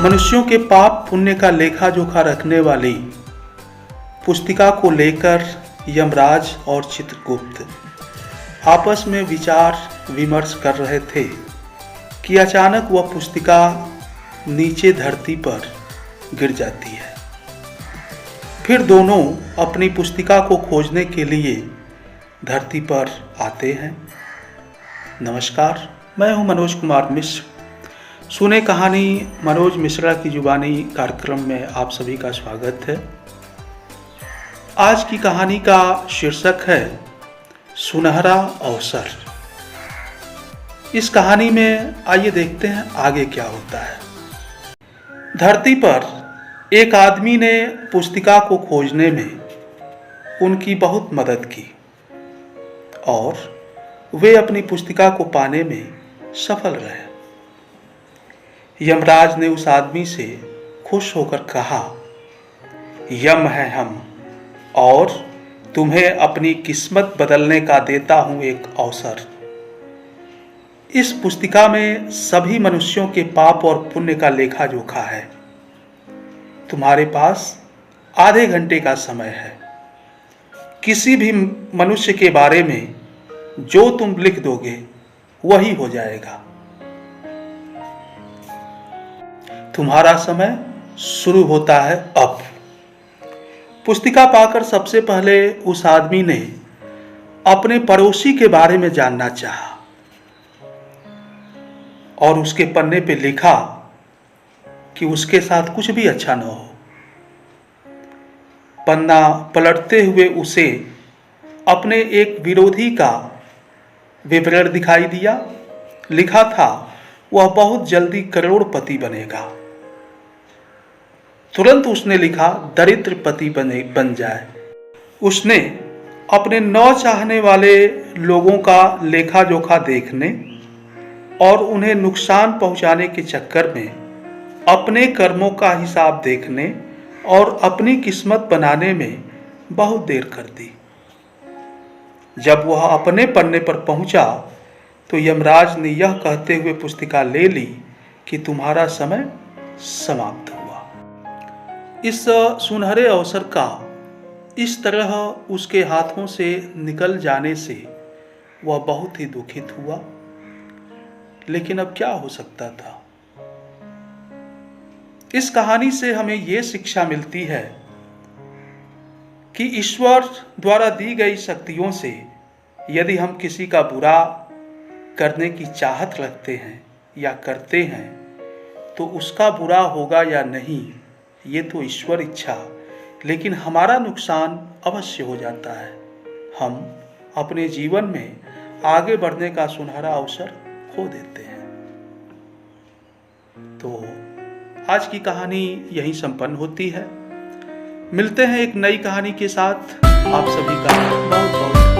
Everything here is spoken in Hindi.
मनुष्यों के पाप पुण्य का लेखा जोखा रखने वाली पुस्तिका को लेकर यमराज और चित्रगुप्त आपस में विचार विमर्श कर रहे थे कि अचानक वह पुस्तिका नीचे धरती पर गिर जाती है। फिर दोनों अपनी पुस्तिका को खोजने के लिए धरती पर आते हैं। नमस्कार, मैं हूं मनोज कुमार मिश्र। सुने कहानी मनोज मिश्रा की जुबानी कार्यक्रम में आप सभी का स्वागत है। आज की कहानी का शीर्षक है सुनहरा अवसर। इस कहानी में आइए देखते हैं आगे क्या होता है। धरती पर एक आदमी ने पुस्तिका को खोजने में उनकी बहुत मदद की और वे अपनी पुस्तिका को पाने में सफल रहे। यमराज ने उस आदमी से खुश होकर कहा, यम है हम और तुम्हें अपनी किस्मत बदलने का देता हूं एक अवसर। इस पुस्तिका में सभी मनुष्यों के पाप और पुण्य का लेखा जोखा है। तुम्हारे पास आधे घंटे का समय है। किसी भी मनुष्य के बारे में जो तुम लिख दोगे वही हो जाएगा। तुम्हारा समय शुरू होता है अब। पुस्तिका पाकर सबसे पहले उस आदमी ने अपने पड़ोसी के बारे में जानना चाहा और उसके पन्ने पे लिखा कि उसके साथ कुछ भी अच्छा न हो। पन्ना पलटते हुए उसे अपने एक विरोधी का विवरण दिखाई दिया। लिखा था वह बहुत जल्दी करोड़पति बनेगा। तुरंत उसने लिखा दरिद्रपति बन जाए। उसने अपने न चाहने वाले लोगों का लेखा जोखा देखने और उन्हें नुकसान पहुंचाने के चक्कर में अपने कर्मों का हिसाब देखने और अपनी किस्मत बनाने में बहुत देर कर दी। जब वह अपने पन्ने पर पहुंचा तो यमराज ने यह कहते हुए पुस्तिका ले ली कि तुम्हारा समय समाप्त हुआ। इस सुनहरे अवसर का इस तरह उसके हाथों से निकल जाने से वह बहुत ही दुखित हुआ। लेकिन अब क्या हो सकता था। इस कहानी से हमें यह शिक्षा मिलती है कि ईश्वर द्वारा दी गई शक्तियों से यदि हम किसी का बुरा करने की चाहत रखते हैं या करते हैं तो उसका बुरा होगा या नहीं ये तो ईश्वर इच्छा, लेकिन हमारा नुकसान अवश्य हो जाता है। हम अपने जीवन में आगे बढ़ने का सुनहरा अवसर खो देते हैं। तो आज की कहानी यहीं संपन्न होती है। मिलते हैं एक नई कहानी के साथ। आप सभी का बहुत बहुत